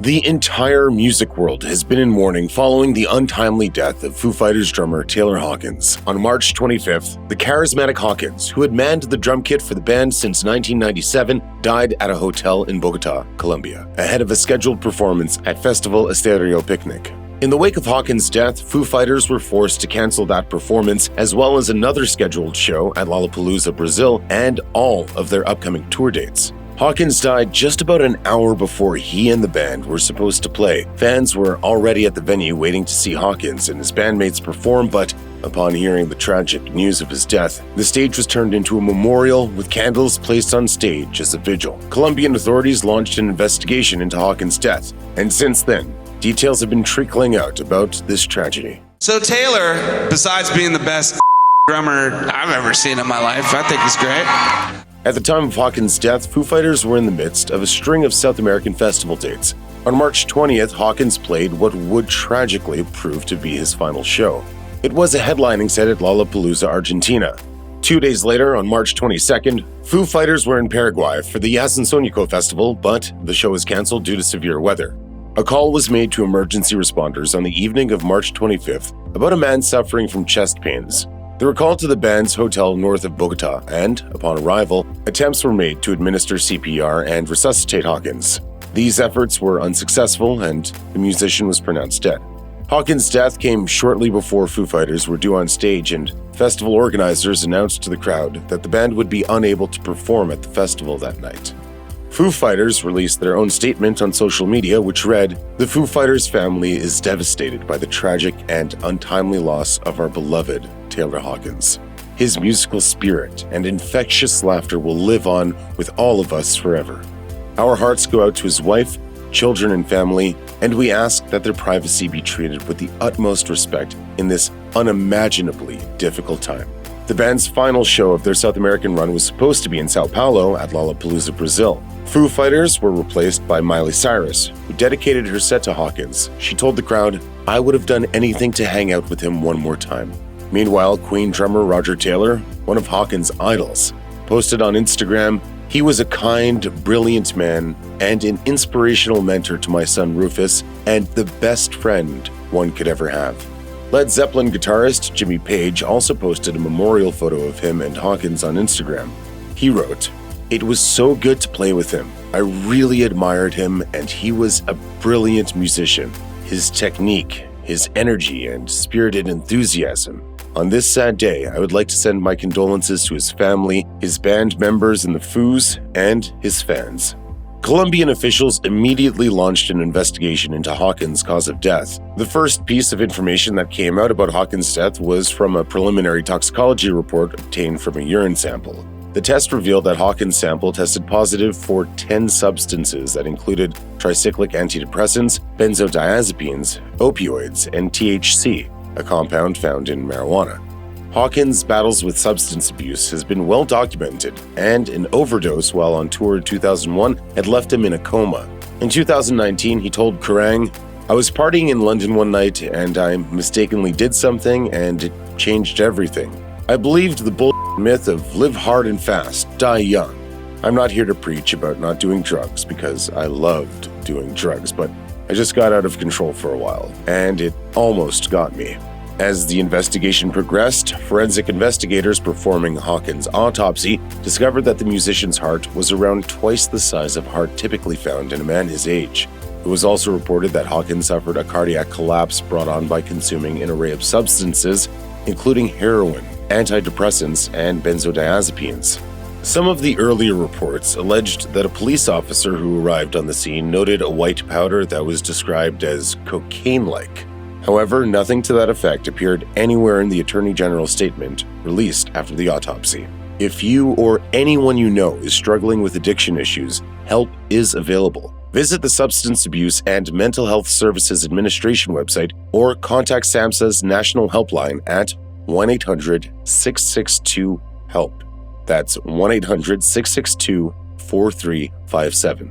The entire music world has been in mourning following the untimely death of Foo Fighters drummer Taylor Hawkins. On March 25th, the charismatic Hawkins, who had manned the drum kit for the band since 1997, died at a hotel in Bogota, Colombia, ahead of a scheduled performance at Festival Estéreo Picnic. In the wake of Hawkins' death, Foo Fighters were forced to cancel that performance, as well as another scheduled show at Lollapalooza, Brazil, and all of their upcoming tour dates. Hawkins died just about an hour before he and the band were supposed to play. Fans were already at the venue waiting to see Hawkins and his bandmates perform, but upon hearing the tragic news of his death, the stage was turned into a memorial with candles placed on stage as a vigil. Colombian authorities launched an investigation into Hawkins' death, and since then, details have been trickling out about this tragedy. So Taylor, besides being the best drummer I've ever seen in my life, I think he's great. At the time of Hawkins' death, Foo Fighters were in the midst of a string of South American festival dates. On March 20th, Hawkins played what would tragically prove to be his final show. It was a headlining set at Lollapalooza, Argentina. 2 days later, on March 22nd, Foo Fighters were in Paraguay for the Yasansonico Festival, but the show was canceled due to severe weather. A call was made to emergency responders on the evening of March 25th about a man suffering from chest pains. They were called to the band's hotel north of Bogota, and, upon arrival, attempts were made to administer CPR and resuscitate Hawkins. These efforts were unsuccessful, and the musician was pronounced dead. Hawkins' death came shortly before Foo Fighters were due on stage, and festival organizers announced to the crowd that the band would be unable to perform at the festival that night. Foo Fighters released their own statement on social media, which read, "The Foo Fighters family is devastated by the tragic and untimely loss of our beloved Taylor Hawkins. His musical spirit and infectious laughter will live on with all of us forever. Our hearts go out to his wife, children, and family, and we ask that their privacy be treated with the utmost respect in this unimaginably difficult time." The band's final show of their South American run was supposed to be in Sao Paulo at Lollapalooza, Brazil. Foo Fighters were replaced by Miley Cyrus, who dedicated her set to Hawkins. She told the crowd, "I would have done anything to hang out with him one more time." Meanwhile, Queen drummer Roger Taylor, one of Hawkins' idols, posted on Instagram, "He was a kind, brilliant man and an inspirational mentor to my son Rufus, and the best friend one could ever have." Led Zeppelin guitarist Jimmy Page also posted a memorial photo of him and Hawkins on Instagram. He wrote, "It was so good to play with him. I really admired him, and he was a brilliant musician. His technique, his energy, and spirited enthusiasm. On this sad day, I would like to send my condolences to his family, his band members in the Foos, and his fans." Colombian officials immediately launched an investigation into Hawkins' cause of death. The first piece of information that came out about Hawkins' death was from a preliminary toxicology report obtained from a urine sample. The test revealed that Hawkins' sample tested positive for 10 substances that included tricyclic antidepressants, benzodiazepines, opioids, and THC, a compound found in marijuana. Hawkins' battles with substance abuse has been well documented, and an overdose while on tour in 2001 had left him in a coma. In 2019, he told Kerrang!, "I was partying in London one night and I mistakenly did something and it changed everything. I believed the bullshit myth of live hard and fast, die young. I'm not here to preach about not doing drugs because I loved doing drugs, but I just got out of control for a while, and it almost got me." As the investigation progressed, forensic investigators performing Hawkins' autopsy discovered that the musician's heart was around twice the size of heart typically found in a man his age. It was also reported that Hawkins suffered a cardiac collapse brought on by consuming an array of substances, including heroin, antidepressants, and benzodiazepines. Some of the earlier reports alleged that a police officer who arrived on the scene noted a white powder that was described as cocaine-like. However, nothing to that effect appeared anywhere in the Attorney General's statement released after the autopsy. If you or anyone you know is struggling with addiction issues, help is available. Visit the Substance Abuse and Mental Health Services Administration website or contact SAMHSA's National Helpline at 1-800-662-HELP. That's 1-800-662-4357.